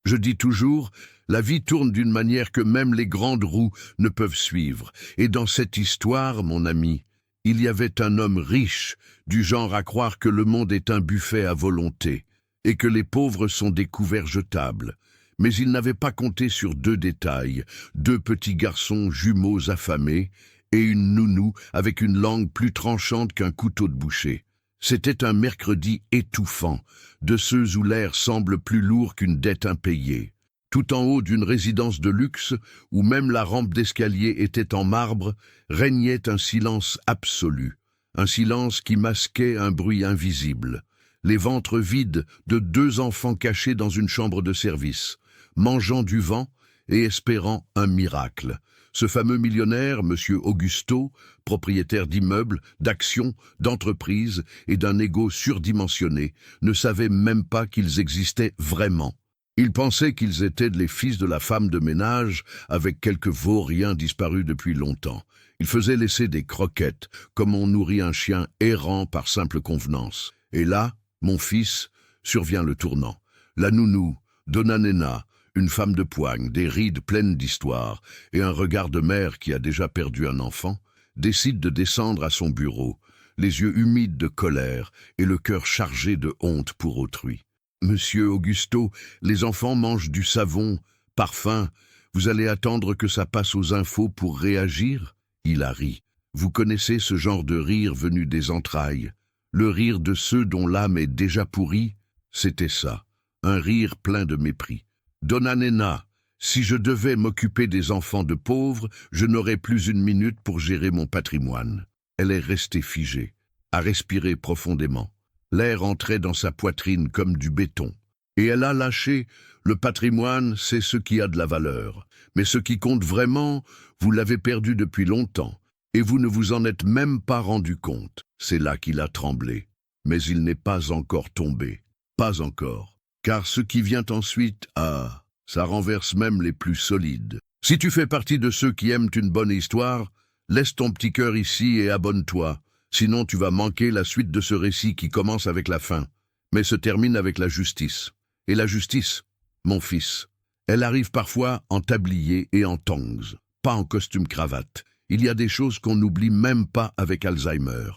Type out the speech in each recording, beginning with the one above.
Je dis toujours, la vie tourne d'une manière que même les grandes roues ne peuvent suivre. Et dans cette histoire, mon ami, il y avait un homme riche, du genre à croire que le monde est un buffet à volonté, et que les pauvres sont des couverts jetables. Mais il n'avait pas compté sur deux détails, deux petits garçons jumeaux affamés, et une nounou avec une langue plus tranchante qu'un couteau de boucher. C'était un mercredi étouffant, de ceux où l'air semble plus lourd qu'une dette impayée. Tout en haut d'une résidence de luxe, où même la rampe d'escalier était en marbre, régnait un silence absolu, un silence qui masquait un bruit invisible. Les ventres vides de deux enfants cachés dans une chambre de service, mangeant du vent et espérant un miracle. Ce fameux millionnaire, M. Augusto, propriétaire d'immeubles, d'actions, d'entreprises et d'un ego surdimensionné, ne savait même pas qu'ils existaient vraiment. Il pensait qu'ils étaient les fils de la femme de ménage avec quelques vauriens disparus depuis longtemps. Il faisait laisser des croquettes, comme on nourrit un chien errant par simple convenance. Et là, mon fils, survient le tournant. La nounou, Donna Nena, une femme de poigne, des rides pleines d'histoire et un regard de mère qui a déjà perdu un enfant, décide de descendre à son bureau, les yeux humides de colère et le cœur chargé de honte pour autrui. « Monsieur Augusto, les enfants mangent du savon, parfum. Vous allez attendre que ça passe aux infos pour réagir ?» Il a ri. Vous connaissez ce genre de rire venu des entrailles. Le rire de ceux dont l'âme est déjà pourrie? C'était ça, un rire plein de mépris. Donna Nena, si je devais m'occuper des enfants de pauvres, je n'aurais plus une minute pour gérer mon patrimoine. Elle est restée figée, à respirer profondément. L'air entrait dans sa poitrine comme du béton. Et elle a lâché, le patrimoine, c'est ce qui a de la valeur. Mais ce qui compte vraiment, vous l'avez perdu depuis longtemps, et vous ne vous en êtes même pas rendu compte. C'est là qu'il a tremblé. Mais il n'est pas encore tombé. Pas encore. Car ce qui vient ensuite, ça renverse même les plus solides. Si tu fais partie de ceux qui aiment une bonne histoire, laisse ton petit cœur ici et abonne-toi. Sinon tu vas manquer la suite de ce récit qui commence avec la fin, mais se termine avec la justice. Et la justice, mon fils, elle arrive parfois en tablier et en tongs, pas en costume-cravate. Il y a des choses qu'on n'oublie même pas avec Alzheimer.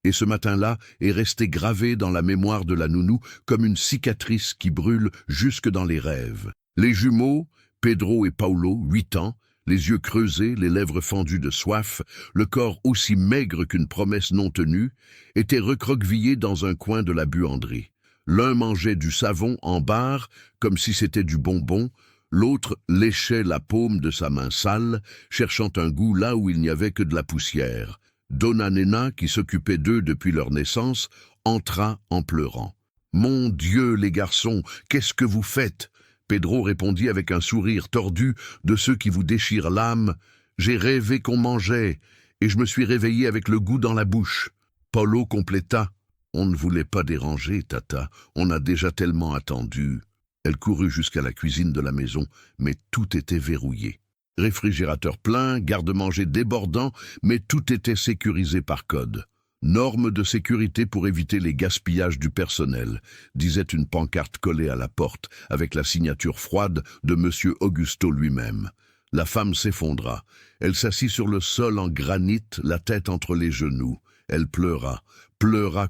Et ce matin-là est resté gravé dans la mémoire de la nounou comme une cicatrice qui brûle jusque dans les rêves. Les jumeaux, Pedro et Paulo, 8 ans, les yeux creusés, les lèvres fendues de soif, le corps aussi maigre qu'une promesse non tenue, étaient recroquevillés dans un coin de la buanderie. L'un mangeait du savon en barre, comme si c'était du bonbon, l'autre léchait la paume de sa main sale, cherchant un goût là où il n'y avait que de la poussière. Donna Nena, qui s'occupait d'eux depuis leur naissance, entra en pleurant. « Mon Dieu, les garçons, qu'est-ce que vous faites ?» Pedro répondit avec un sourire tordu de ceux qui vous déchirent l'âme. « J'ai rêvé qu'on mangeait, et je me suis réveillé avec le goût dans la bouche. » Paulo compléta. « On ne voulait pas déranger, Tata, on a déjà tellement attendu. » Elle courut jusqu'à la cuisine de la maison, mais tout était verrouillé. Réfrigérateur plein, garde-manger débordant, mais tout était sécurisé par code. Normes de sécurité pour éviter les gaspillages du personnel, disait une pancarte collée à la porte, avec la signature froide de M. Augusto lui-même. La femme s'effondra. Elle s'assit sur le sol en granit, la tête entre les genoux. Elle pleura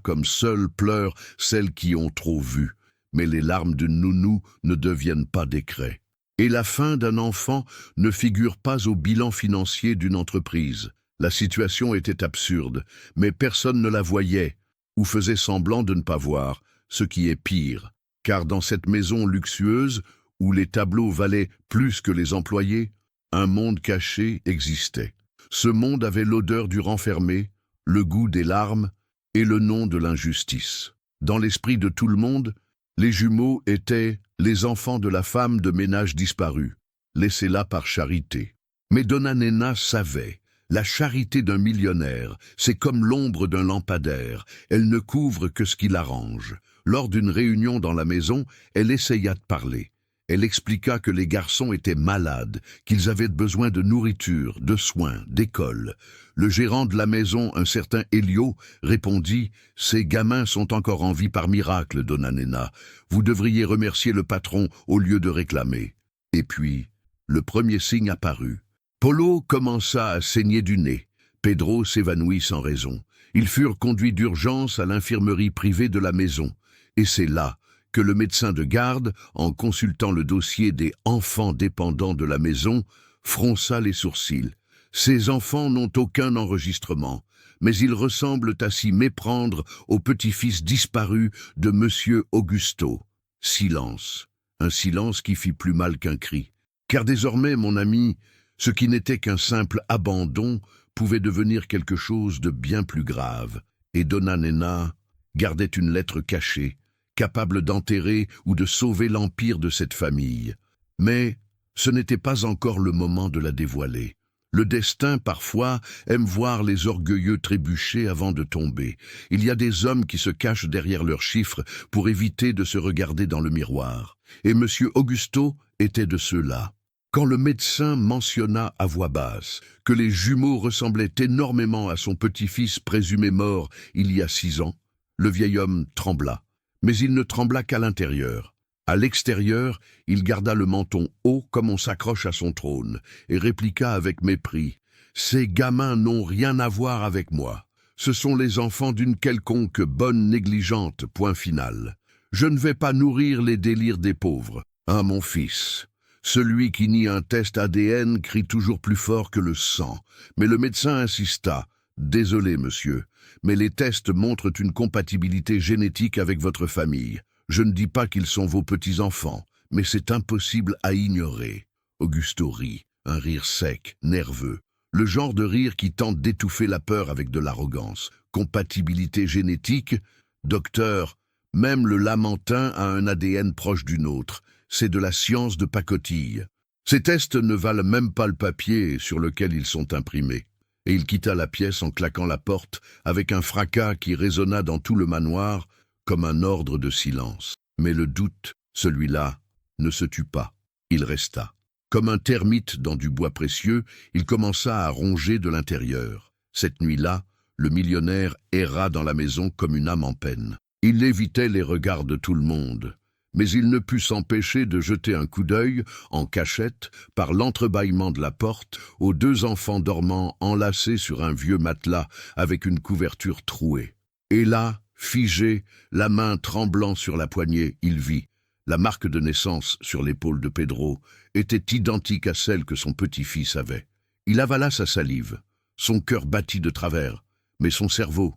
comme seules pleurent celles qui ont trop vu. Mais les larmes d'une nounou ne deviennent pas des craies. Et la fin d'un enfant ne figure pas au bilan financier d'une entreprise. La situation était absurde, mais personne ne la voyait, ou faisait semblant de ne pas voir, ce qui est pire. Car dans cette maison luxueuse, où les tableaux valaient plus que les employés, un monde caché existait. Ce monde avait l'odeur du renfermé, le goût des larmes et le nom de l'injustice. Dans l'esprit de tout le monde, les jumeaux étaient les enfants de la femme de ménage disparue, laissés là par charité. Mais Donna Nena savait. La charité d'un millionnaire, c'est comme l'ombre d'un lampadaire, elle ne couvre que ce qui l'arrange. Lors d'une réunion dans la maison, elle essaya de parler. Elle expliqua que les garçons étaient malades, qu'ils avaient besoin de nourriture, de soins, d'école. Le gérant de la maison, un certain Elio, répondit « Ces gamins sont encore en vie par miracle, Donna Nena. Vous devriez remercier le patron au lieu de réclamer. » Et puis, le premier signe apparut. Polo commença à saigner du nez. Pedro s'évanouit sans raison. Ils furent conduits d'urgence à l'infirmerie privée de la maison. Et c'est là que le médecin de garde, en consultant le dossier des enfants dépendants de la maison, fronça les sourcils. Ces enfants n'ont aucun enregistrement, mais ils ressemblent à s'y méprendre au petit-fils disparu de Monsieur Augusto. Silence. Un silence qui fit plus mal qu'un cri. Car désormais, mon ami, ce qui n'était qu'un simple abandon pouvait devenir quelque chose de bien plus grave. Et Donna Nena gardait une lettre cachée, capable d'enterrer ou de sauver l'empire de cette famille. Mais ce n'était pas encore le moment de la dévoiler. Le destin, parfois, aime voir les orgueilleux trébucher avant de tomber. Il y a des hommes qui se cachent derrière leurs chiffres pour éviter de se regarder dans le miroir. Et M. Augusto était de ceux-là. Quand le médecin mentionna à voix basse que les jumeaux ressemblaient énormément à son petit-fils présumé mort il y a 6 ans, le vieil homme trembla. Mais il ne trembla qu'à l'intérieur. À l'extérieur, il garda le menton haut comme on s'accroche à son trône, et répliqua avec mépris « Ces gamins n'ont rien à voir avec moi. Ce sont les enfants d'une quelconque bonne négligente, point final. Je ne vais pas nourrir les délires des pauvres. Ah, mon fils !» Celui qui nie un test ADN crie toujours plus fort que le sang. Mais le médecin insista. « Désolé, monsieur, mais les tests montrent une compatibilité génétique avec votre famille. Je ne dis pas qu'ils sont vos petits-enfants, mais c'est impossible à ignorer. » Augusto rit, un rire sec, nerveux. Le genre de rire qui tente d'étouffer la peur avec de l'arrogance. Compatibilité génétique? Docteur, même le lamentin a un ADN proche du nôtre. C'est de la science de pacotille. Ces tests ne valent même pas le papier sur lequel ils sont imprimés. Et il quitta la pièce en claquant la porte avec un fracas qui résonna dans tout le manoir comme un ordre de silence. Mais le doute, celui-là, ne se tut pas. Il resta. Comme un termite dans du bois précieux, il commença à ronger de l'intérieur. Cette nuit-là, le millionnaire erra dans la maison comme une âme en peine. Il évitait les regards de tout le monde. Mais il ne put s'empêcher de jeter un coup d'œil, en cachette, par l'entrebâillement de la porte, aux 2 enfants dormant enlacés sur un vieux matelas avec une couverture trouée. Et là, figé, la main tremblant sur la poignée, il vit. La marque de naissance sur l'épaule de Pedro était identique à celle que son petit-fils avait. Il avala sa salive. Son cœur battit de travers. Mais son cerveau,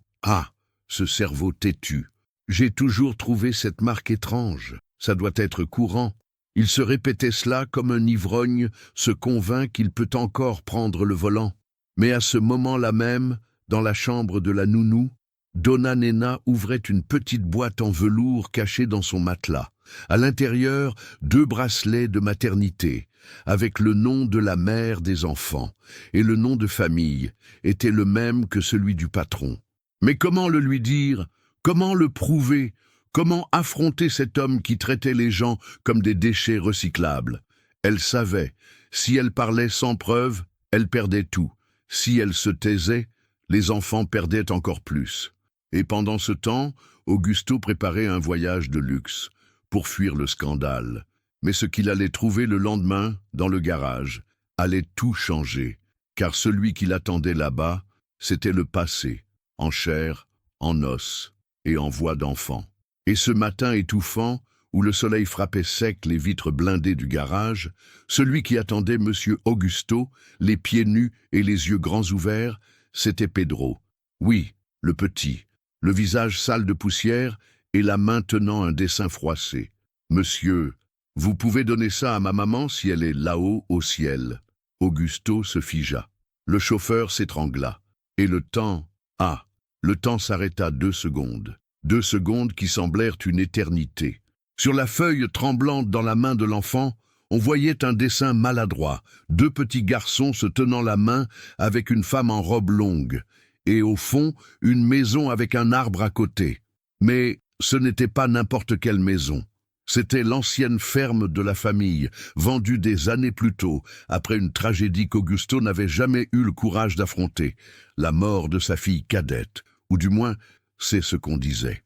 ce cerveau têtu. J'ai toujours trouvé cette marque étrange. Ça doit être courant. Il se répétait cela comme un ivrogne se convainc qu'il peut encore prendre le volant. Mais à ce moment-là même, dans la chambre de la nounou, Donna Nena ouvrait une petite boîte en velours cachée dans son matelas. À l'intérieur, 2 bracelets de maternité, avec le nom de la mère des enfants, et le nom de famille était le même que celui du patron. Mais comment le lui dire? Comment le prouver? Comment affronter cet homme qui traitait les gens comme des déchets recyclables? Elle savait, si elle parlait sans preuve, elle perdait tout. Si elle se taisait, les enfants perdaient encore plus. Et pendant ce temps, Augusto préparait un voyage de luxe pour fuir le scandale. Mais ce qu'il allait trouver le lendemain, dans le garage, allait tout changer, car celui qui l'attendait là-bas, c'était le passé, en chair, en os et en voix d'enfant. Et ce matin étouffant, où le soleil frappait sec les vitres blindées du garage, celui qui attendait M. Augusto, les pieds nus et les yeux grands ouverts, c'était Pedro. Oui, le petit, le visage sale de poussière et la main tenant un dessin froissé. « Monsieur, vous pouvez donner ça à ma maman si elle est là-haut au ciel. » Augusto se figea. Le chauffeur s'étrangla. Et le temps s'arrêta 2 secondes. 2 secondes qui semblèrent une éternité. Sur la feuille tremblante dans la main de l'enfant, on voyait un dessin maladroit, 2 petits garçons se tenant la main avec une femme en robe longue, et au fond, une maison avec un arbre à côté. Mais ce n'était pas n'importe quelle maison. C'était l'ancienne ferme de la famille, vendue des années plus tôt, après une tragédie qu'Augusto n'avait jamais eu le courage d'affronter, la mort de sa fille cadette, ou du moins, c'est ce qu'on disait.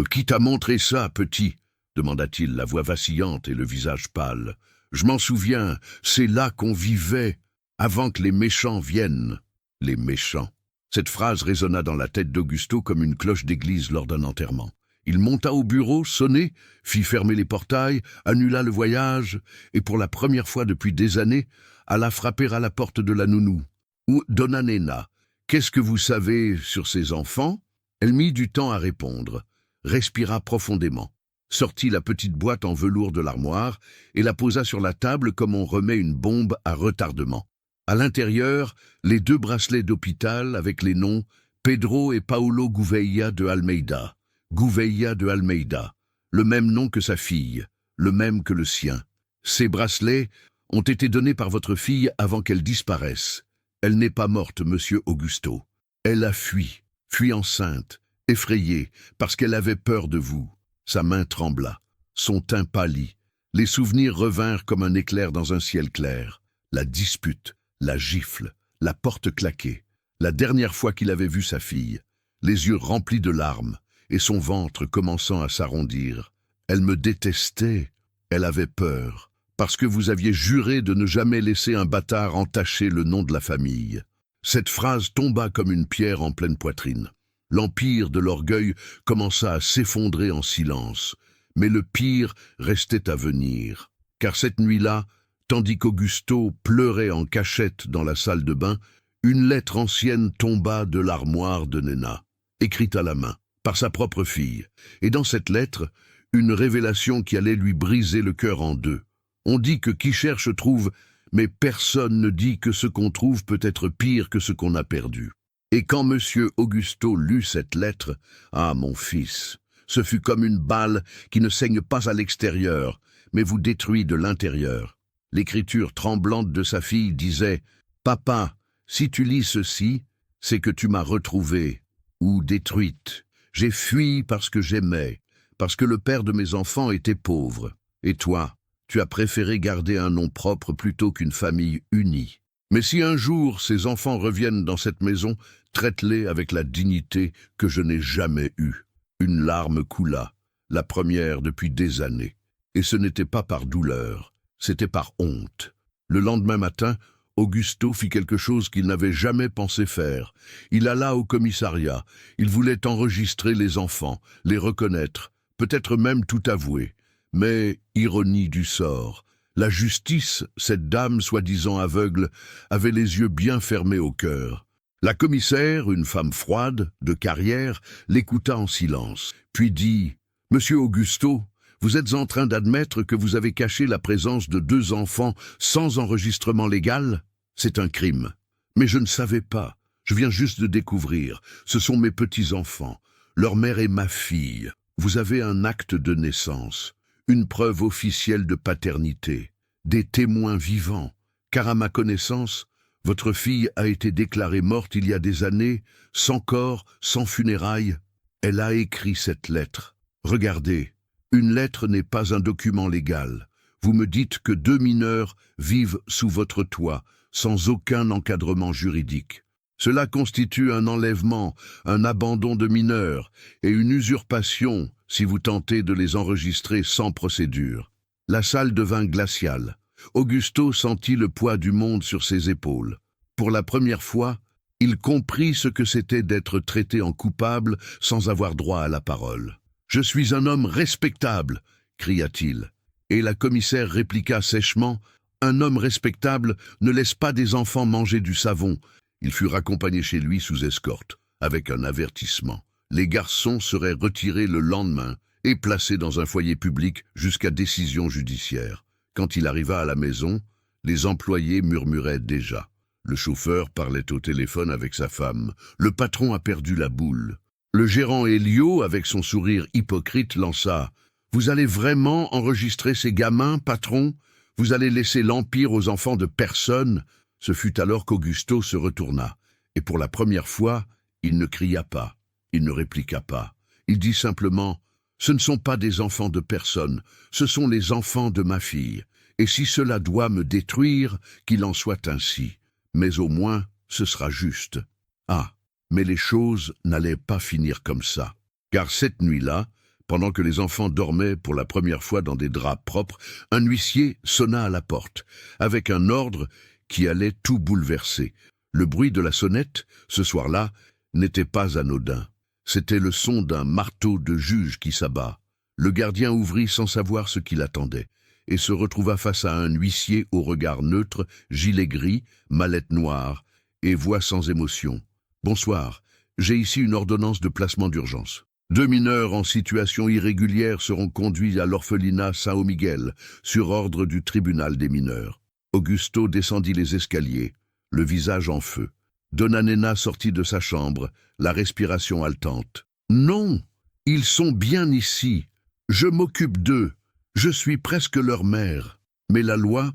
Qui t'a montré ça, petit ?» demanda-t-il, la voix vacillante et le visage pâle. « Je m'en souviens, c'est là qu'on vivait, avant que les méchants viennent. » Les méchants. Cette phrase résonna dans la tête d'Augusto comme une cloche d'église lors d'un enterrement. Il monta au bureau, sonna, fit fermer les portails, annula le voyage, et pour la première fois depuis des années, alla frapper à la porte de la nounou. « Ou Donna Nena, qu'est-ce que vous savez sur ces enfants ?» Elle mit du temps à répondre, respira profondément, sortit la petite boîte en velours de l'armoire et la posa sur la table comme on remet une bombe à retardement. À l'intérieur, les 2 bracelets d'hôpital avec les noms Pedro et Paulo Gouveia de Almeida. Gouveia de Almeida, le même nom que sa fille, le même que le sien. Ces bracelets ont été donnés par votre fille avant qu'elle disparaisse. Elle n'est pas morte, monsieur Augusto. Elle a fui enceinte, effrayée, parce qu'elle avait peur de vous. Sa main trembla, son teint pâlit. Les souvenirs revinrent comme un éclair dans un ciel clair. La dispute, la gifle, la porte claquée. La dernière fois qu'il avait vu sa fille, les yeux remplis de larmes, et son ventre commençant à s'arrondir. Elle me détestait, elle avait peur, parce que vous aviez juré de ne jamais laisser un bâtard entacher le nom de la famille. Cette phrase tomba comme une pierre en pleine poitrine. L'empire de l'orgueil commença à s'effondrer en silence, mais le pire restait à venir. Car cette nuit-là, tandis qu'Augusto pleurait en cachette dans la salle de bain, une lettre ancienne tomba de l'armoire de Nena, écrite à la main, par sa propre fille, et dans cette lettre, une révélation qui allait lui briser le cœur en 2. On dit que qui cherche trouve, mais personne ne dit que ce qu'on trouve peut être pire que ce qu'on a perdu. Et quand monsieur Augusto lut cette lettre, ah mon fils, ce fut comme une balle qui ne saigne pas à l'extérieur, mais vous détruit de l'intérieur. L'écriture tremblante de sa fille disait « Papa, si tu lis ceci, c'est que tu m'as retrouvée ou détruite. J'ai fui parce que j'aimais, parce que le père de mes enfants était pauvre. Et toi, tu as préféré garder un nom propre plutôt qu'une famille unie. Mais si un jour ces enfants reviennent dans cette maison, traite-les avec la dignité que je n'ai jamais eue. » Une larme coula, la première depuis des années. Et ce n'était pas par douleur, c'était par honte. Le lendemain matin, Augusto fit quelque chose qu'il n'avait jamais pensé faire. Il alla au commissariat. Il voulait enregistrer les enfants, les reconnaître, peut-être même tout avouer. Mais, ironie du sort, la justice, cette dame soi-disant aveugle, avait les yeux bien fermés au cœur. La commissaire, une femme froide, de carrière, l'écouta en silence, puis dit « Monsieur Augusto, vous êtes en train d'admettre que vous avez caché la présence de 2 enfants sans enregistrement légal ? C'est un crime. Mais je ne savais pas. Je viens juste de découvrir. Ce sont mes petits-enfants. Leur mère est ma fille. Vous avez un acte de naissance, une preuve officielle de paternité, des témoins vivants. Car à ma connaissance, votre fille a été déclarée morte il y a des années, sans corps, sans funérailles. Elle a écrit cette lettre. Regardez. Une lettre n'est pas un document légal. Vous me dites que 2 mineurs vivent sous votre toit, sans aucun encadrement juridique. Cela constitue un enlèvement, un abandon de mineurs et une usurpation si vous tentez de les enregistrer sans procédure. La salle devint glaciale. Augusto sentit le poids du monde sur ses épaules. Pour la première fois, il comprit ce que c'était d'être traité en coupable sans avoir droit à la parole. « Je suis un homme respectable !» cria-t-il. Et la commissaire répliqua sèchement « Un homme respectable ne laisse pas des enfants manger du savon. » Il fut raccompagné chez lui sous escorte, avec un avertissement. Les garçons seraient retirés le lendemain et placés dans un foyer public jusqu'à décision judiciaire. Quand il arriva à la maison, les employés murmuraient déjà. Le chauffeur parlait au téléphone avec sa femme. Le patron a perdu la boule. Le gérant Elio, avec son sourire hypocrite, lança « Vous allez vraiment enregistrer ces gamins, patron ? Vous allez laisser l'empire aux enfants de personne ?» Ce fut alors qu'Augusto se retourna. Et pour la première fois, il ne cria pas, il ne répliqua pas. Il dit simplement Ce ne sont pas des enfants de personne, ce sont les enfants de ma fille. Et si cela doit me détruire, qu'il en soit ainsi. Mais au moins, ce sera juste. Ah, mais les choses n'allaient pas finir comme ça. Car cette nuit-là, pendant que les enfants dormaient pour la première fois dans des draps propres, un huissier sonna à la porte, avec un ordre qui allait tout bouleverser. Le bruit de la sonnette, ce soir-là, n'était pas anodin. C'était le son d'un marteau de juge qui s'abat. Le gardien ouvrit sans savoir ce qu'il attendait, et se retrouva face à un huissier au regard neutre, gilet gris, mallette noire, et voix sans émotion. « Bonsoir, j'ai ici une ordonnance de placement d'urgence. 2 mineurs en situation irrégulière seront conduits à l'orphelinat São Miguel, sur ordre du tribunal des mineurs. » Augusto descendit les escaliers, le visage en feu. Donna Nena sortit de sa chambre, la respiration haletante. « Non, ils sont bien ici. Je m'occupe d'eux. Je suis presque leur mère. Mais la loi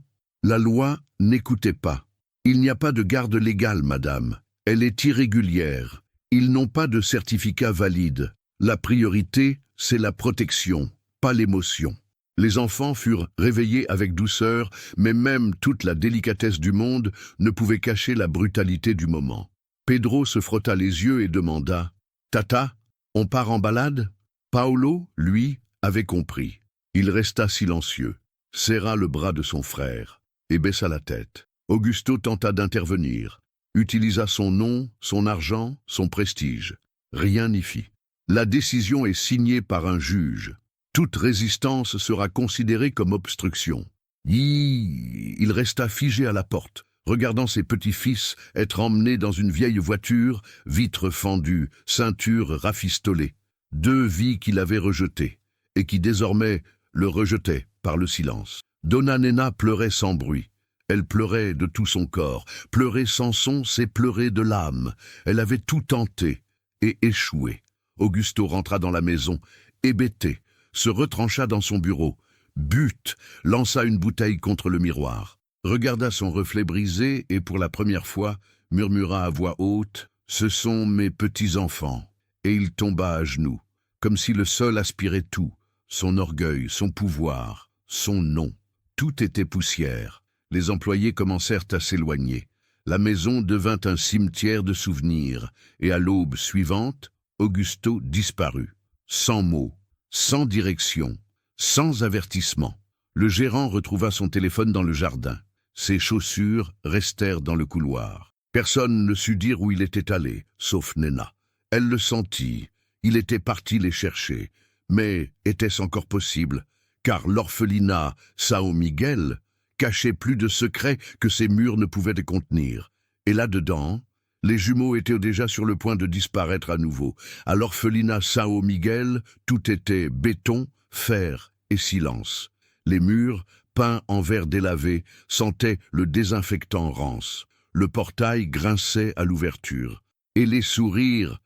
n'écoutait pas. Il n'y a pas de garde légale, madame. Elle est irrégulière. Ils n'ont pas de certificat valide. La priorité, c'est la protection, pas l'émotion. » Les enfants furent réveillés avec douceur, mais même toute la délicatesse du monde ne pouvait cacher la brutalité du moment. Pedro se frotta les yeux et demanda « Tata, on part en balade ?» Paulo, lui, avait compris. Il resta silencieux, serra le bras de son frère et baissa la tête. Augusto tenta d'intervenir, utilisa son nom, son argent, son prestige. Rien n'y fit. La décision est signée par un juge. Toute résistance sera considérée comme obstruction. Il resta figé à la porte, regardant ses petits-fils être emmenés dans une vieille voiture, vitres fendues, ceinture rafistolée. 2 vies qu'il avait rejetées, et qui désormais le rejetaient par le silence. Donna Nena pleurait sans bruit. Elle pleurait de tout son corps. Pleurer sans son, c'est pleurer de l'âme. Elle avait tout tenté et échoué. Augusto rentra dans la maison, hébété, se retrancha dans son bureau, lança une bouteille contre le miroir, regarda son reflet brisé et pour la première fois murmura à voix haute « Ce sont mes petits-enfants » et il tomba à genoux, comme si le sol aspirait tout, son orgueil, son pouvoir, son nom. Tout était poussière. Les employés commencèrent à s'éloigner. La maison devint un cimetière de souvenirs et à l'aube suivante, Augusto disparut, sans mots, sans direction, sans avertissement. Le gérant retrouva son téléphone dans le jardin. Ses chaussures restèrent dans le couloir. Personne ne sut dire où il était allé, sauf Nena. Elle le sentit. Il était parti les chercher. Mais était-ce encore possible? Car l'orphelinat São Miguel cachait plus de secrets que ses murs ne pouvaient contenir. Et là-dedans, les jumeaux étaient déjà sur le point de disparaître à nouveau. À l'orphelinat São Miguel, tout était béton, fer et silence. Les murs, peints en verre délavé, sentaient le désinfectant rance. Le portail grinçait à l'ouverture. Et les sourires,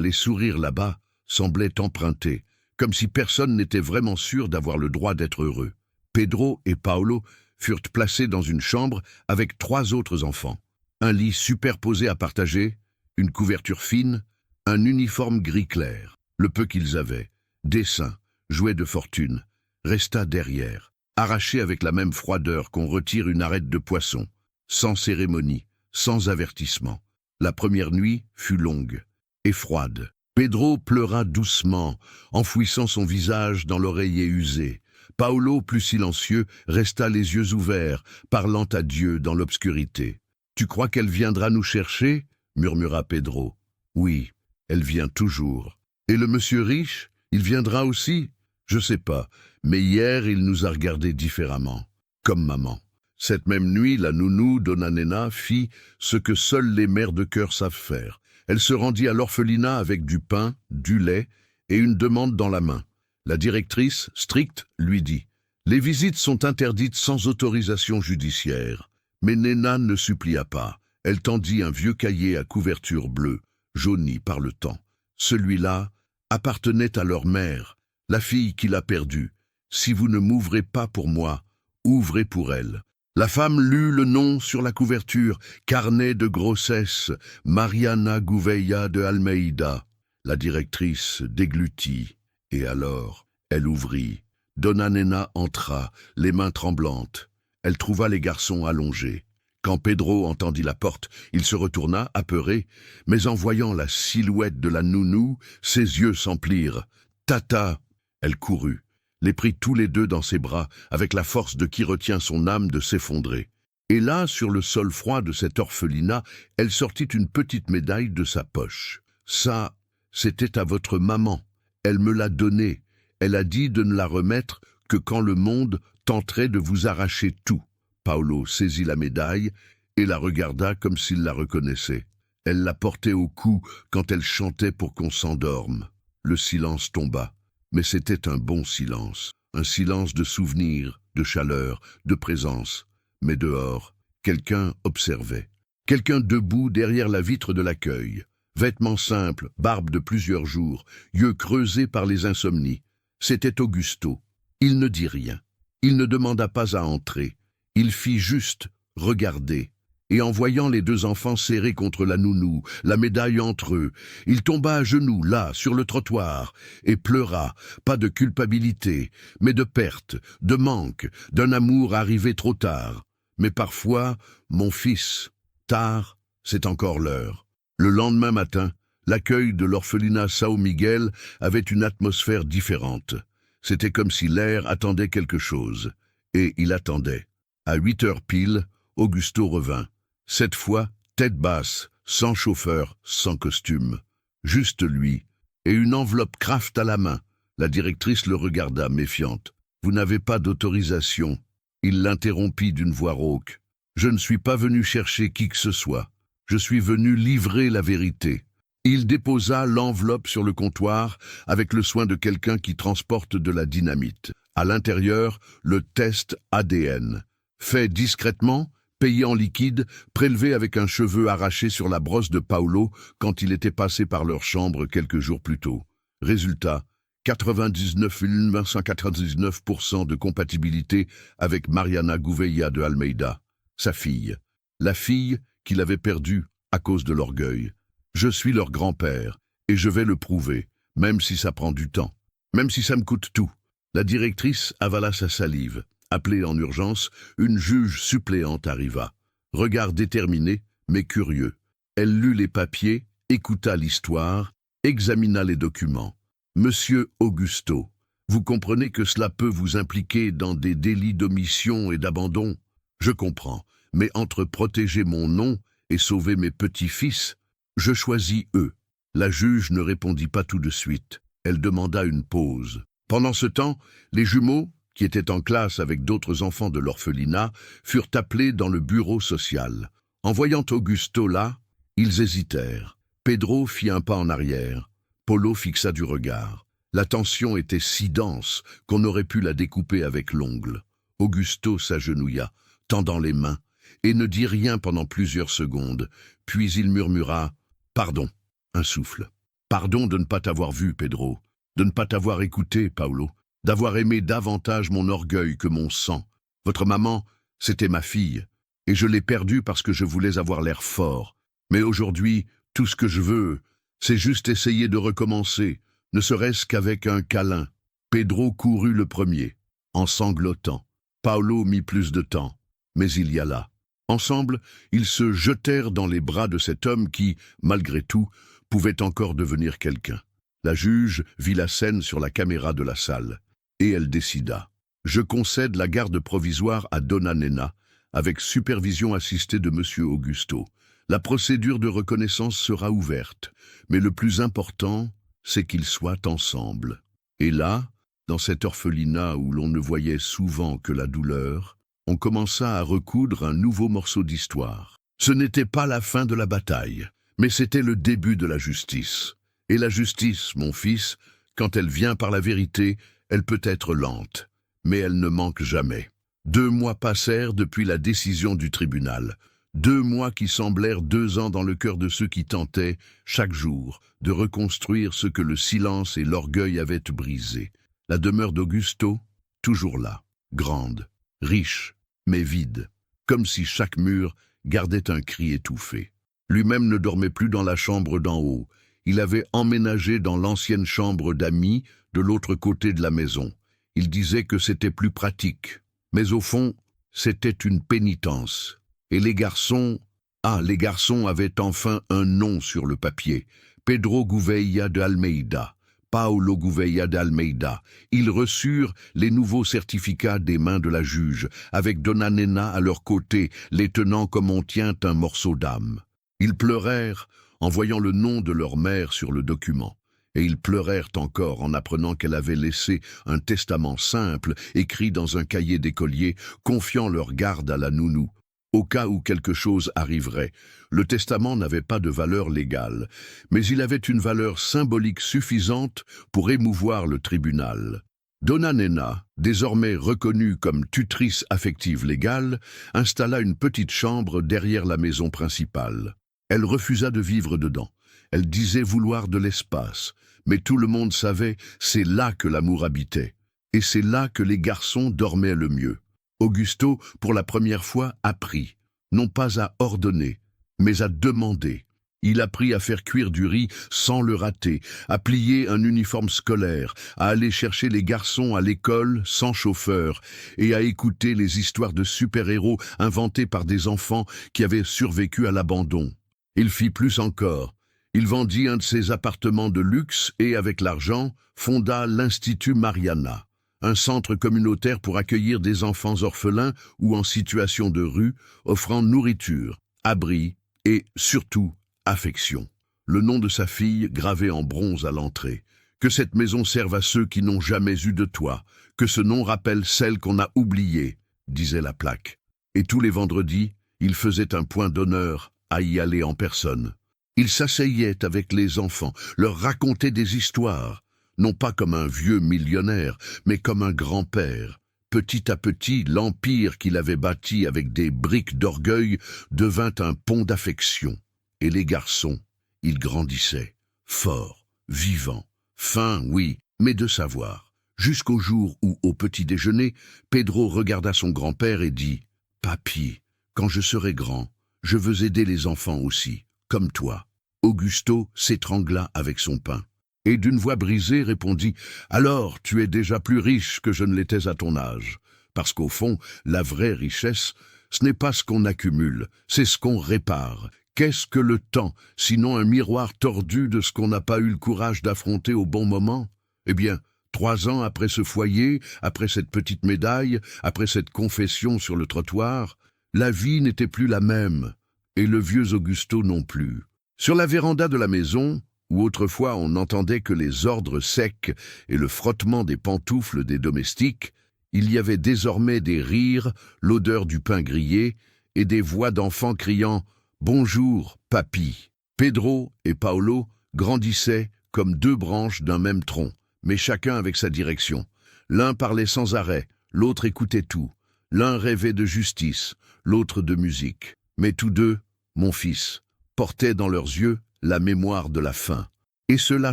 les sourires là-bas, semblaient empruntés, comme si personne n'était vraiment sûr d'avoir le droit d'être heureux. Pedro et Paulo furent placés dans une chambre avec 3 autres enfants. Un lit superposé à partager, une couverture fine, un uniforme gris clair. Le peu qu'ils avaient, dessins, jouets de fortune, resta derrière, arraché avec la même froideur qu'on retire une arête de poisson, sans cérémonie, sans avertissement. La première nuit fut longue et froide. Pedro pleura doucement, enfouissant son visage dans l'oreiller usé. Paulo, plus silencieux, resta les yeux ouverts, parlant à Dieu dans l'obscurité. « Tu crois qu'elle viendra nous chercher ?» murmura Pedro. « Oui, elle vient toujours. Et le monsieur riche, il viendra aussi ? Je sais pas, mais hier il nous a regardés différemment, comme maman. » Cette même nuit, la nounou Donna Nena fit ce que seules les mères de cœur savent faire. Elle se rendit à l'orphelinat avec du pain, du lait et une demande dans la main. La directrice, stricte, lui dit « Les visites sont interdites sans autorisation judiciaire. » Mais Nena ne supplia pas. Elle tendit un vieux cahier à couverture bleue, jauni par le temps. Celui-là appartenait à leur mère, la fille qui l'a perdue. « Si vous ne m'ouvrez pas pour moi, ouvrez pour elle. » La femme lut le nom sur la couverture, carnet de grossesse, Mariana Gouveia de Almeida. La directrice déglutit, et alors Elle ouvrit. Donna Nena entra, les mains tremblantes. Elle trouva les garçons allongés. Quand Pedro entendit la porte, il se retourna, apeuré, mais en voyant la silhouette de la nounou, ses yeux s'emplirent. « Tata !» Elle courut, les prit tous les deux dans ses bras, avec la force de qui retient son âme de s'effondrer. Et là, sur le sol froid de cet orphelinat, elle sortit une petite médaille de sa poche. « Ça, c'était à votre maman. Elle me l'a donnée. Elle a dit de ne la remettre que quand le monde tenterait de vous arracher tout. » Paolo saisit la médaille et la regarda comme s'il la reconnaissait. Elle la portait au cou quand elle chantait pour qu'on s'endorme. Le silence tomba, mais c'était un bon silence. Un silence de souvenirs, de chaleur, de présence. Mais dehors, quelqu'un observait. Quelqu'un debout derrière la vitre de l'accueil. Vêtements simples, barbe de plusieurs jours, yeux creusés par les insomnies. C'était Augusto. Il ne dit rien. Il ne demanda pas à entrer. Il fit juste regarder. Et en voyant les deux enfants serrés contre la nounou, la médaille entre eux, il tomba à genoux, là, sur le trottoir, et pleura, pas de culpabilité, mais de perte, de manque, d'un amour arrivé trop tard. Mais parfois, mon fils, tard, c'est encore l'heure. Le lendemain matin, l'accueil de l'orphelinat São Miguel avait une atmosphère différente. C'était comme si l'air attendait quelque chose. Et il attendait. À 8 heures pile, Augusto revint. Cette fois, tête basse, sans chauffeur, sans costume. Juste lui, et une enveloppe Kraft à la main. La directrice le regarda, méfiante. « Vous n'avez pas d'autorisation. » Il l'interrompit d'une voix rauque. « Je ne suis pas venu chercher qui que ce soit. Je suis venu livrer la vérité. » Il déposa l'enveloppe sur le comptoir avec le soin de quelqu'un qui transporte de la dynamite. À l'intérieur, le test ADN. Fait discrètement, payé en liquide, prélevé avec un cheveu arraché sur la brosse de Paolo quand il était passé par leur chambre quelques jours plus tôt. Résultat, 99,999% de compatibilité avec Mariana Gouveia de Almeida, sa fille. La fille qu'il avait perdue à cause de l'orgueil. Je suis leur grand-père, et je vais le prouver, même si ça prend du temps, même si ça me coûte tout. La directrice avala sa salive. Appelée en urgence, une juge suppléante arriva. Regard déterminé, mais curieux. Elle lut les papiers, écouta l'histoire, examina les documents. « Monsieur Augusto, vous comprenez que cela peut vous impliquer dans des délits d'omission et d'abandon? Je comprends, mais entre protéger mon nom et sauver mes petits-fils, je choisis eux. » La juge ne répondit pas tout de suite. Elle demanda une pause. Pendant ce temps, les jumeaux, qui étaient en classe avec d'autres enfants de l'orphelinat, furent appelés dans le bureau social. En voyant Augusto là, ils hésitèrent. Pedro fit un pas en arrière. Polo fixa du regard. La tension était si dense qu'on aurait pu la découper avec l'ongle. Augusto s'agenouilla, tendant les mains, et ne dit rien pendant plusieurs secondes. Puis il murmura « Pardon », un souffle. « Pardon de ne pas t'avoir vu, Pedro, de ne pas t'avoir écouté, Paolo, d'avoir aimé davantage mon orgueil que mon sang. Votre maman, c'était ma fille, et je l'ai perdue parce que je voulais avoir l'air fort. Mais aujourd'hui, tout ce que je veux, c'est juste essayer de recommencer, ne serait-ce qu'avec un câlin. » Pedro courut le premier, en sanglotant. Paolo mit plus de temps, mais il y alla. Ensemble, ils se jetèrent dans les bras de cet homme qui, malgré tout, pouvait encore devenir quelqu'un. La juge vit la scène sur la caméra de la salle, et elle décida. « Je concède la garde provisoire à Donna Nena, avec supervision assistée de Monsieur Augusto. La procédure de reconnaissance sera ouverte, mais le plus important, c'est qu'ils soient ensemble. » Et là, dans cet orphelinat où l'on ne voyait souvent que la douleur, on commença à recoudre un nouveau morceau d'histoire. Ce n'était pas la fin de la bataille, mais c'était le début de la justice. Et la justice, mon fils, quand elle vient par la vérité, elle peut être lente, mais elle ne manque jamais. 2 mois passèrent depuis la décision du tribunal. 2 mois qui semblèrent 2 ans dans le cœur de ceux qui tentaient, chaque jour, de reconstruire ce que le silence et l'orgueil avaient brisé. La demeure d'Augusto, toujours là, grande, riche, mais vide, comme si chaque mur gardait un cri étouffé. Lui-même ne dormait plus dans la chambre d'en haut. Il avait emménagé dans l'ancienne chambre d'amis de l'autre côté de la maison. Il disait que c'était plus pratique. Mais au fond, c'était une pénitence. Et les garçons avaient enfin un nom sur le papier. Pedro Gouveia de Almeida. Paulo Gouveia d'Almeida. Ils reçurent les nouveaux certificats des mains de la juge, avec Dona Nena à leur côté, les tenant comme on tient un morceau d'âme. Ils pleurèrent en voyant le nom de leur mère sur le document. Et ils pleurèrent encore en apprenant qu'elle avait laissé un testament simple, écrit dans un cahier d'écolier, confiant leur garde à la nounou. Au cas où quelque chose arriverait, le testament n'avait pas de valeur légale, mais il avait une valeur symbolique suffisante pour émouvoir le tribunal. Dona Nena, désormais reconnue comme tutrice affective légale, installa une petite chambre derrière la maison principale. Elle refusa de vivre dedans. Elle disait vouloir de l'espace, mais tout le monde savait, c'est là que l'amour habitait. Et c'est là que les garçons dormaient le mieux. Augusto, pour la première fois, apprit, non pas à ordonner, mais à demander. Il apprit à faire cuire du riz sans le rater, à plier un uniforme scolaire, à aller chercher les garçons à l'école sans chauffeur, et à écouter les histoires de super-héros inventées par des enfants qui avaient survécu à l'abandon. Il fit plus encore. Il vendit un de ses appartements de luxe et, avec l'argent, fonda l'Institut Mariana, un centre communautaire pour accueillir des enfants orphelins ou en situation de rue, offrant nourriture, abri et, surtout, affection. Le nom de sa fille gravé en bronze à l'entrée. Que cette maison serve à ceux qui n'ont jamais eu de toit, que ce nom rappelle celle qu'on a oubliée, disait la plaque. Et tous les vendredis, il faisait un point d'honneur à y aller en personne. Il s'asseyait avec les enfants, leur racontait des histoires, non pas comme un vieux millionnaire, mais comme un grand-père. Petit à petit, l'empire qu'il avait bâti avec des briques d'orgueil devint un pont d'affection. Et les garçons, ils grandissaient, forts, vivants, fins, oui, mais de savoir. Jusqu'au jour où, au petit déjeuner, Pedro regarda son grand-père et dit « Papy, quand je serai grand, je veux aider les enfants aussi, comme toi. » Augusto s'étrangla avec son pain. Et d'une voix brisée répondit « Alors, tu es déjà plus riche que je ne l'étais à ton âge. » Parce qu'au fond, la vraie richesse, ce n'est pas ce qu'on accumule, c'est ce qu'on répare. Qu'est-ce que le temps, sinon un miroir tordu de ce qu'on n'a pas eu le courage d'affronter au bon moment? Eh bien, 3 ans après ce foyer, après cette petite médaille, après cette confession sur le trottoir, la vie n'était plus la même, et le vieux Augusto non plus. Sur la véranda de la maison, où autrefois on n'entendait que les ordres secs et le frottement des pantoufles des domestiques, il y avait désormais des rires, l'odeur du pain grillé, et des voix d'enfants criant « Bonjour, papy ». Pedro et Paulo grandissaient comme 2 branches d'un même tronc, mais chacun avec sa direction. L'un parlait sans arrêt, l'autre écoutait tout. L'un rêvait de justice, l'autre de musique. Mais tous deux, mon fils, portaient dans leurs yeux la mémoire de la faim. Et cela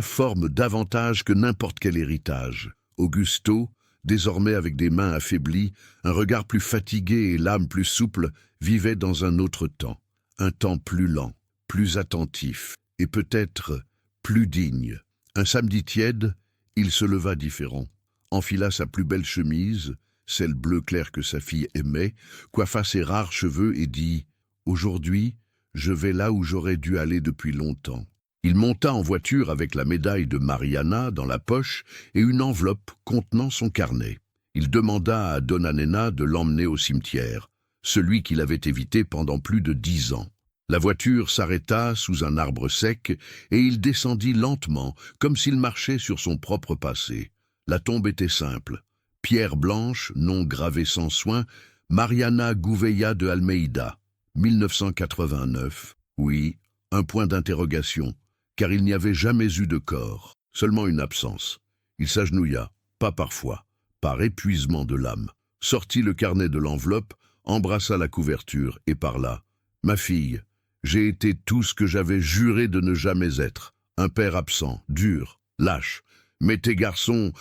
forme davantage que n'importe quel héritage. Augusto, désormais avec des mains affaiblies, un regard plus fatigué et l'âme plus souple, vivait dans un autre temps. Un temps plus lent, plus attentif, et peut-être plus digne. Un samedi tiède, il se leva différent, enfila sa plus belle chemise, celle bleu clair que sa fille aimait, coiffa ses rares cheveux et dit « Aujourd'hui, je vais là où j'aurais dû aller depuis longtemps. » Il monta en voiture avec la médaille de Mariana dans la poche et une enveloppe contenant son carnet. Il demanda à Dona Nena de l'emmener au cimetière, celui qu'il avait évité pendant plus de 10 ans. La voiture s'arrêta sous un arbre sec et il descendit lentement, comme s'il marchait sur son propre passé. La tombe était simple. Pierre blanche, nom gravé sans soin, Mariana Gouveia de Almeida, 1989. Oui, un point d'interrogation, car il n'y avait jamais eu de corps, seulement une absence. Il s'agenouilla, pas parfois, par épuisement de l'âme, sortit le carnet de l'enveloppe, embrassa la couverture et parla. « Ma fille, j'ai été tout ce que j'avais juré de ne jamais être, un père absent, dur, lâche. Mais tes garçons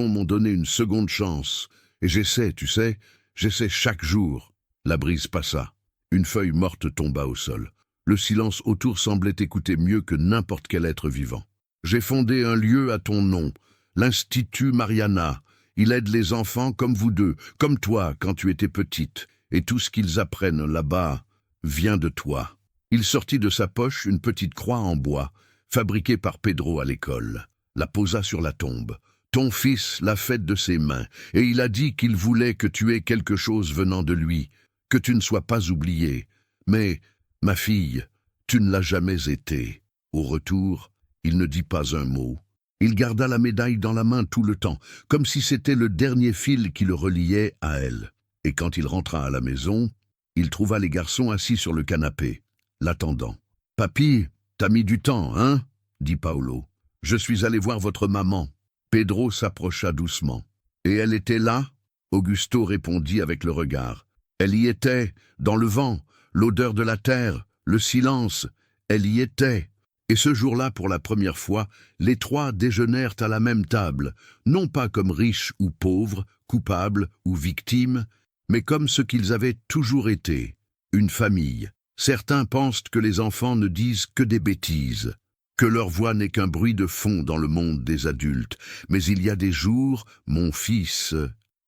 m'ont donné une seconde chance. Et j'essaie, tu sais, j'essaie chaque jour. » La brise passa. Une feuille morte tomba au sol. Le silence autour semblait écouter mieux que n'importe quel être vivant. J'ai fondé un lieu à ton nom, l'Institut Mariana. Il aide les enfants comme vous deux, comme toi quand tu étais petite, et tout ce qu'ils apprennent là-bas vient de toi. Il sortit de sa poche une petite croix en bois, fabriquée par Pedro à l'école, la posa sur la tombe. Ton fils l'a faite de ses mains, et il a dit qu'il voulait que tu aies quelque chose venant de lui, que tu ne sois pas oubliée. Mais, ma fille, tu ne l'as jamais été. Au retour, il ne dit pas un mot. Il garda la médaille dans la main tout le temps, comme si c'était le dernier fil qui le reliait à elle. Et quand il rentra à la maison, il trouva les garçons assis sur le canapé, l'attendant. « Papy, t'as mis du temps, hein ?» dit Paolo. « Je suis allé voir votre maman. » Pedro s'approcha doucement. « Et elle était là ?» Augusto répondit avec le regard. « Elle y était, dans le vent, l'odeur de la terre, le silence. Elle y était. » Et ce jour-là, pour la première fois, les trois déjeunèrent à la même table, non pas comme riches ou pauvres, coupables ou victimes, mais comme ce qu'ils avaient toujours été, une famille. Certains pensent que les enfants ne disent que des bêtises, que leur voix n'est qu'un bruit de fond dans le monde des adultes. Mais il y a des jours, mon fils,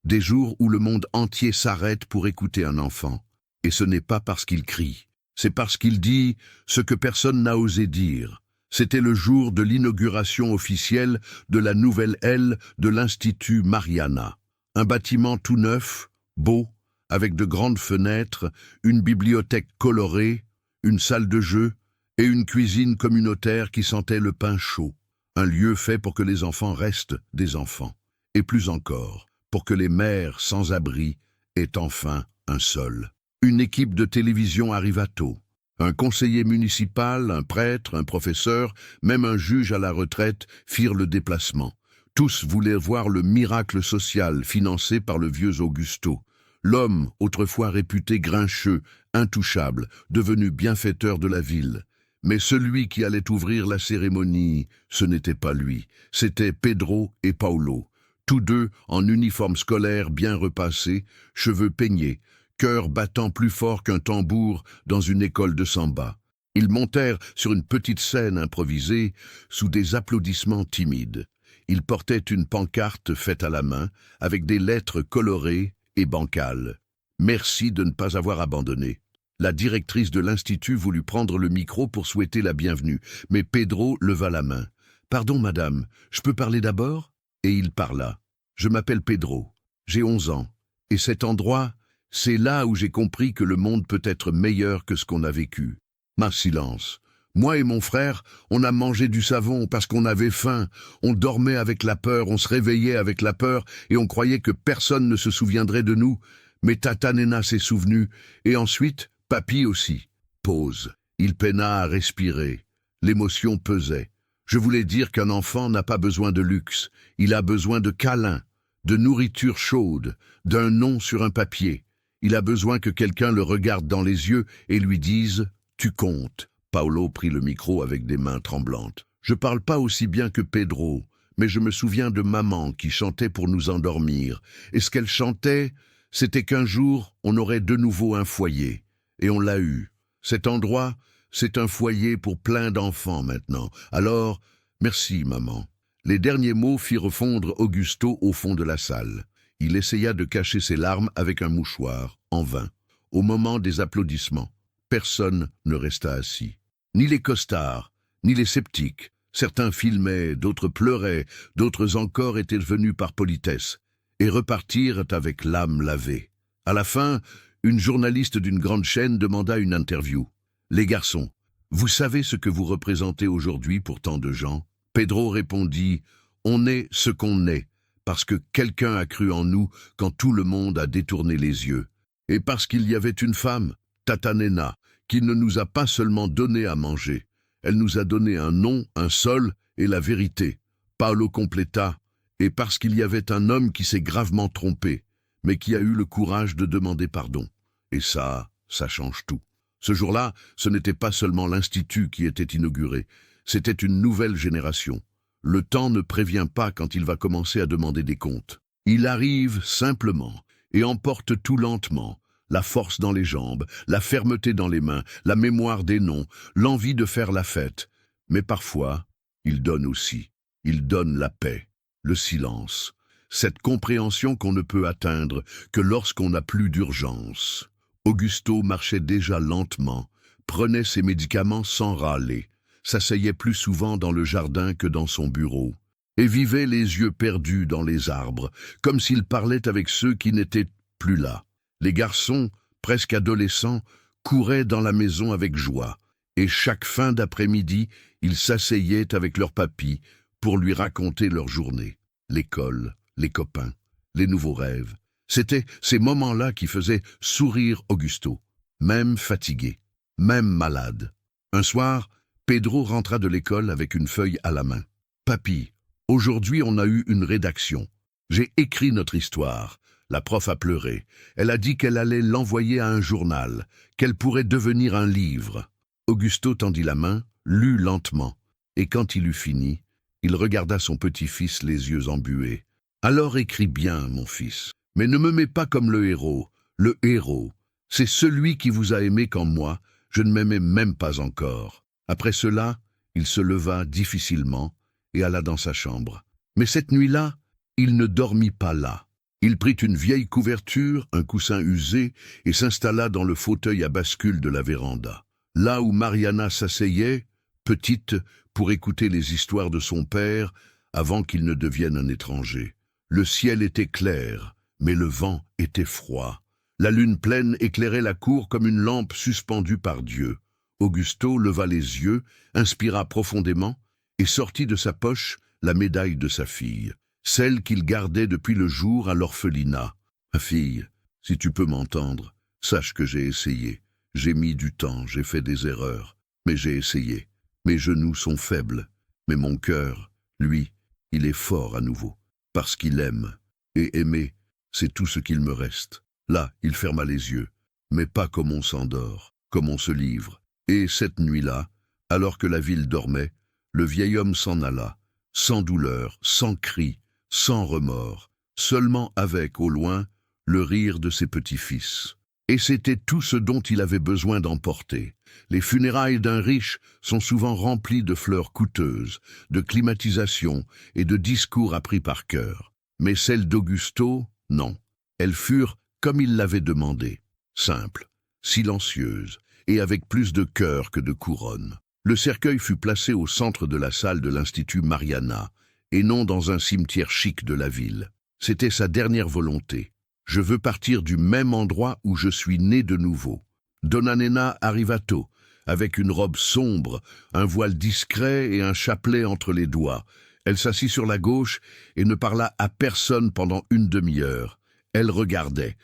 des jours où le monde entier s'arrête pour écouter un enfant. Et ce n'est pas parce qu'il crie. C'est parce qu'il dit ce que personne n'a osé dire. C'était le jour de l'inauguration officielle de la nouvelle aile de l'Institut Mariana. Un bâtiment tout neuf, beau, avec de grandes fenêtres, une bibliothèque colorée, une salle de jeu et une cuisine communautaire qui sentait le pain chaud. Un lieu fait pour que les enfants restent des enfants. Et plus encore, pour que les mères sans abri aient enfin un sol. Une équipe de télévision arriva tôt. Un conseiller municipal, un prêtre, un professeur, même un juge à la retraite firent le déplacement. Tous voulaient voir le miracle social financé par le vieux Augusto. L'homme, autrefois réputé grincheux, intouchable, devenu bienfaiteur de la ville. Mais celui qui allait ouvrir la cérémonie, ce n'était pas lui. C'était Pedro et Paolo. Tous deux en uniforme scolaire bien repassé, cheveux peignés, cœur battant plus fort qu'un tambour dans une école de samba. Ils montèrent sur une petite scène improvisée sous des applaudissements timides. Ils portaient une pancarte faite à la main, avec des lettres colorées et bancales. « Merci de ne pas avoir abandonné ». La directrice de l'Institut voulut prendre le micro pour souhaiter la bienvenue, mais Pedro leva la main. « Pardon, madame, je peux parler d'abord ?» Et il parla. « Je m'appelle Pedro, j'ai 11 ans, et cet endroit... c'est là où j'ai compris que le monde peut être meilleur que ce qu'on a vécu. » Ma silence. Moi et mon frère, on a mangé du savon parce qu'on avait faim. On dormait avec la peur, on se réveillait avec la peur et on croyait que personne ne se souviendrait de nous. Mais Tata Nena s'est souvenue et ensuite, Papy aussi. Pause. Il peina à respirer. L'émotion pesait. Je voulais dire qu'un enfant n'a pas besoin de luxe. Il a besoin de câlins, de nourriture chaude, d'un nom sur un papier. Il a besoin que quelqu'un le regarde dans les yeux et lui dise « Tu comptes ». Paolo prit le micro avec des mains tremblantes. « Je parle pas aussi bien que Pedro, mais je me souviens de maman qui chantait pour nous endormir. Et ce qu'elle chantait, c'était qu'un jour, on aurait de nouveau un foyer. Et on l'a eu. Cet endroit, c'est un foyer pour plein d'enfants maintenant. Alors, merci maman. » Les derniers mots firent fondre Augusto au fond de la salle. Il essaya de cacher ses larmes avec un mouchoir, en vain. Au moment des applaudissements, personne ne resta assis. Ni les costards, ni les sceptiques. Certains filmaient, d'autres pleuraient, d'autres encore étaient venus par politesse, et repartirent avec l'âme lavée. À la fin, une journaliste d'une grande chaîne demanda une interview. « Les garçons, vous savez ce que vous représentez aujourd'hui pour tant de gens ?» Pedro répondit « On est ce qu'on est. » Parce que quelqu'un a cru en nous quand tout le monde a détourné les yeux. Et parce qu'il y avait une femme, Tata Nena, qui ne nous a pas seulement donné à manger. Elle nous a donné un nom, un sol et la vérité. Paolo compléta, et parce qu'il y avait un homme qui s'est gravement trompé, mais qui a eu le courage de demander pardon. Et ça change tout. Ce jour-là, ce n'était pas seulement l'Institut qui était inauguré, c'était une nouvelle génération. Le temps ne prévient pas quand il va commencer à demander des comptes. Il arrive simplement et emporte tout lentement, la force dans les jambes, la fermeté dans les mains, la mémoire des noms, l'envie de faire la fête. Mais parfois, il donne aussi. Il donne la paix, le silence, cette compréhension qu'on ne peut atteindre que lorsqu'on n'a plus d'urgence. Augusto marchait déjà lentement, prenait ses médicaments sans râler, s'asseyait plus souvent dans le jardin que dans son bureau, et vivait les yeux perdus dans les arbres, comme s'il parlait avec ceux qui n'étaient plus là. Les garçons, presque adolescents, couraient dans la maison avec joie, et chaque fin d'après-midi, ils s'asseyaient avec leur papy pour lui raconter leur journée, l'école, les copains, les nouveaux rêves. C'étaient ces moments-là qui faisaient sourire Augusto, même fatigué, même malade. Un soir, Pedro rentra de l'école avec une feuille à la main. « Papy, aujourd'hui on a eu une rédaction. J'ai écrit notre histoire. La prof a pleuré. Elle a dit qu'elle allait l'envoyer à un journal, qu'elle pourrait devenir un livre. » Augusto tendit la main, lut lentement, et quand il eut fini, il regarda son petit-fils les yeux embués. « Alors écris bien, mon fils, mais ne me mets pas comme le héros. Le héros, c'est celui qui vous a aimé quand moi, je ne m'aimais même pas encore. » Après cela, il se leva difficilement et alla dans sa chambre. Mais cette nuit-là, il ne dormit pas là. Il prit une vieille couverture, un coussin usé, et s'installa dans le fauteuil à bascule de la véranda. Là où Mariana s'asseyait, petite, pour écouter les histoires de son père, avant qu'il ne devienne un étranger. Le ciel était clair, mais le vent était froid. La lune pleine éclairait la cour comme une lampe suspendue par Dieu. Augusto leva les yeux, inspira profondément, et sortit de sa poche la médaille de sa fille, celle qu'il gardait depuis le jour à l'orphelinat. « Ma fille, si tu peux m'entendre, sache que j'ai essayé. J'ai mis du temps, j'ai fait des erreurs, mais j'ai essayé. Mes genoux sont faibles, mais mon cœur, lui, il est fort à nouveau, parce qu'il aime. Et aimer, c'est tout ce qu'il me reste. » Là, il ferma les yeux, mais pas comme on s'endort, comme on se livre. Et cette nuit-là, alors que la ville dormait, le vieil homme s'en alla, sans douleur, sans cri, sans remords, seulement avec, au loin, le rire de ses petits-fils. Et c'était tout ce dont il avait besoin d'emporter. Les funérailles d'un riche sont souvent remplies de fleurs coûteuses, de climatisation et de discours appris par cœur. Mais celles d'Augusto, non. Elles furent comme il l'avait demandé, simples, silencieuses, et avec plus de cœur que de couronne. Le cercueil fut placé au centre de la salle de l'Institut Mariana, et non dans un cimetière chic de la ville. C'était sa dernière volonté. « Je veux partir du même endroit où je suis né de nouveau. » Donna Nena arriva tôt, avec une robe sombre, un voile discret et un chapelet entre les doigts. Elle s'assit sur la gauche et ne parla à personne pendant une demi-heure. Elle regardait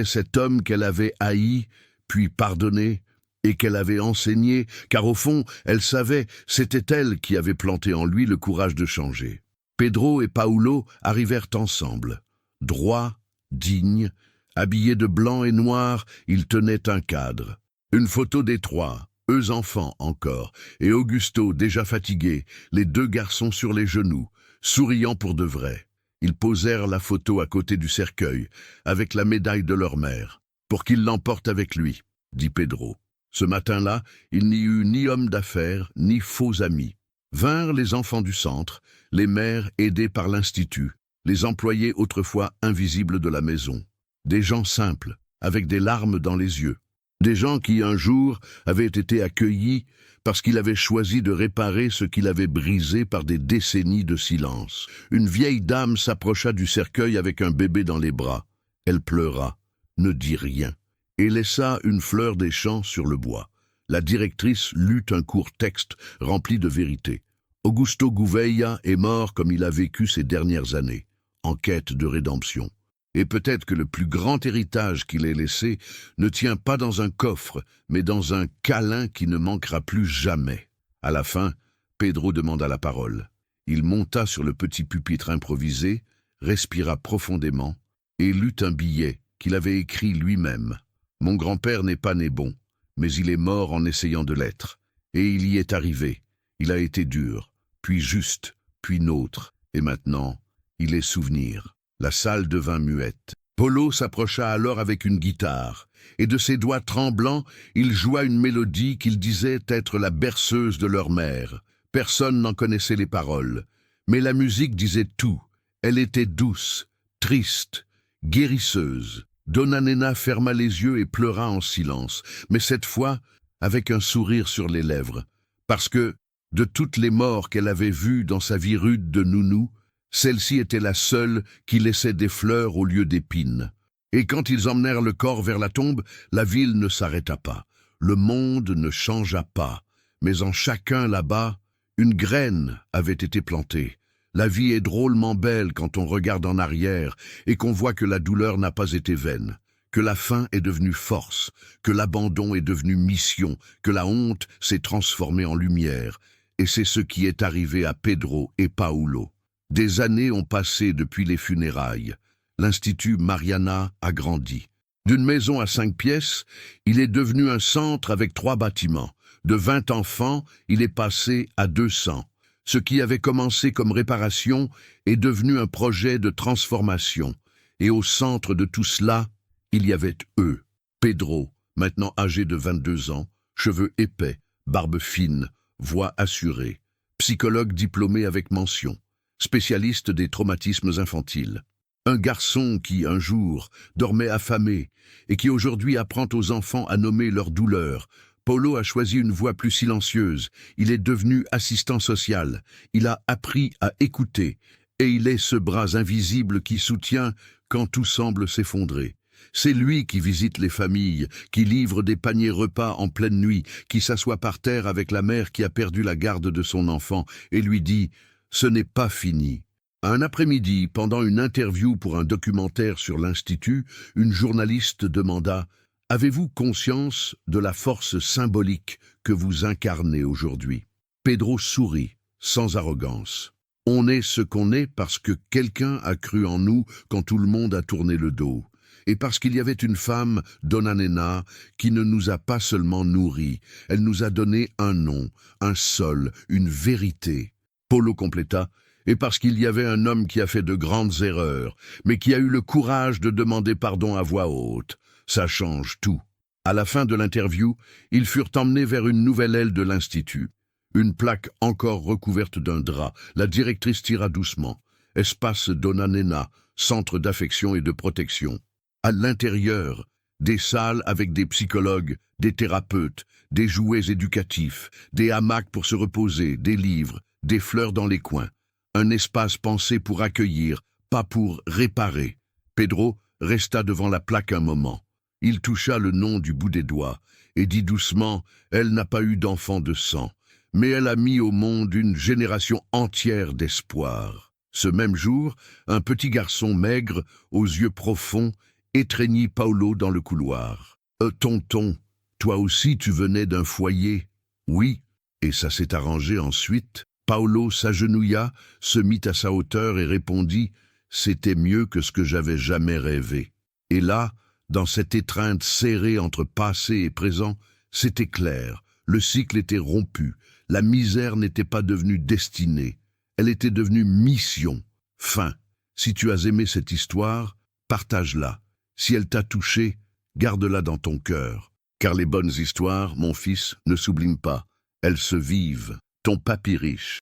cet homme qu'elle avait haï, puis pardonné, et qu'elle avait enseigné, car au fond, elle savait, c'était elle qui avait planté en lui le courage de changer. Pedro et Paulo arrivèrent ensemble. Droits, dignes, habillés de blanc et noir, ils tenaient un cadre. Une photo des trois, eux enfants encore, et Augusto déjà fatigué, les deux garçons sur les genoux, souriant pour de vrai. Ils posèrent la photo à côté du cercueil, avec la médaille de leur mère, pour qu'il l'emporte avec lui, dit Pedro. Ce matin-là, il n'y eut ni homme d'affaires, ni faux amis. Vinrent les enfants du centre, les mères aidées par l'Institut, les employés autrefois invisibles de la maison. Des gens simples, avec des larmes dans les yeux. Des gens qui, un jour, avaient été accueillis parce qu'il avait choisi de réparer ce qu'il avait brisé par des décennies de silence. Une vieille dame s'approcha du cercueil avec un bébé dans les bras. Elle pleura, ne dit rien, et laissa une fleur des champs sur le bois. La directrice lut un court texte rempli de vérité. Augusto Gouveia est mort comme il a vécu ces dernières années, en quête de rédemption. Et peut-être que le plus grand héritage qu'il ait laissé ne tient pas dans un coffre, mais dans un câlin qui ne manquera plus jamais. À la fin, Pedro demanda la parole. Il monta sur le petit pupitre improvisé, respira profondément et lut un billet qu'il avait écrit lui-même. « Mon grand-père n'est pas né bon, mais il est mort en essayant de l'être. Et il y est arrivé. Il a été dur, puis juste, puis nôtre, et maintenant, il est souvenir. » La salle devint muette. Polo s'approcha alors avec une guitare, et de ses doigts tremblants, il joua une mélodie qu'il disait être la berceuse de leur mère. Personne n'en connaissait les paroles, mais la musique disait tout. Elle était douce, triste, guérisseuse. Donna Nena ferma les yeux et pleura en silence, mais cette fois avec un sourire sur les lèvres, parce que, de toutes les morts qu'elle avait vues dans sa vie rude de nounou, celle-ci était la seule qui laissait des fleurs au lieu d'épines. Et quand ils emmenèrent le corps vers la tombe, la ville ne s'arrêta pas. Le monde ne changea pas, mais en chacun là-bas, une graine avait été plantée. La vie est drôlement belle quand on regarde en arrière et qu'on voit que la douleur n'a pas été vaine, que la faim est devenue force, que l'abandon est devenu mission, que la honte s'est transformée en lumière. Et c'est ce qui est arrivé à Pedro et Paulo. Des années ont passé depuis les funérailles. L'Institut Mariana a grandi. D'une maison à 5 pièces, il est devenu un centre avec 3 bâtiments. De 20 enfants, il est passé à 200. Ce qui avait commencé comme réparation est devenu un projet de transformation. Et au centre de tout cela, il y avait eux. Pedro, maintenant âgé de 22 ans, cheveux épais, barbe fine, voix assurée, psychologue diplômé avec mention, spécialiste des traumatismes infantiles. Un garçon qui, un jour, dormait affamé et qui aujourd'hui apprend aux enfants à nommer leurs douleurs. Polo a choisi une voie plus silencieuse. Il est devenu assistant social. Il a appris à écouter et il est ce bras invisible qui soutient quand tout semble s'effondrer. C'est lui qui visite les familles, qui livre des paniers repas en pleine nuit, qui s'assoit par terre avec la mère qui a perdu la garde de son enfant et lui dit « Ce n'est pas fini ». Un après-midi, pendant une interview pour un documentaire sur l'Institut, une journaliste demanda « Avez-vous conscience de la force symbolique que vous incarnez aujourd'hui ?» Pedro sourit, sans arrogance. « On est ce qu'on est parce que quelqu'un a cru en nous quand tout le monde a tourné le dos. Et parce qu'il y avait une femme, Donna Nena, qui ne nous a pas seulement nourris, elle nous a donné un nom, un sol, une vérité. » Polo compléta « Et parce qu'il y avait un homme qui a fait de grandes erreurs, mais qui a eu le courage de demander pardon à voix haute. Ça change tout. » À la fin de l'interview, ils furent emmenés vers une nouvelle aile de l'Institut. Une plaque encore recouverte d'un drap. La directrice tira doucement. « Espace Donna Nena, centre d'affection et de protection. » À l'intérieur, des salles avec des psychologues, des thérapeutes, des jouets éducatifs, des hamacs pour se reposer, des livres, des fleurs dans les coins. Un espace pensé pour accueillir, pas pour réparer. Pedro resta devant la plaque un moment. Il toucha le nom du bout des doigts et dit doucement « Elle n'a pas eu d'enfant de sang, mais elle a mis au monde une génération entière d'espoir. » Ce même jour, un petit garçon maigre, aux yeux profonds, étreignit Paulo dans le couloir. « Tonton, toi aussi tu venais d'un foyer ?»« Oui, et ça s'est arrangé ensuite. » Paulo s'agenouilla, se mit à sa hauteur et répondit « C'était mieux que ce que j'avais jamais rêvé. » Et là, dans cette étreinte serrée entre passé et présent, c'était clair, le cycle était rompu, la misère n'était pas devenue destinée, elle était devenue mission. Fin. Si tu as aimé cette histoire, partage-la. Si elle t'a touché, garde-la dans ton cœur. Car les bonnes histoires, mon fils, ne s'oublient pas, elles se vivent. Ton papy riche.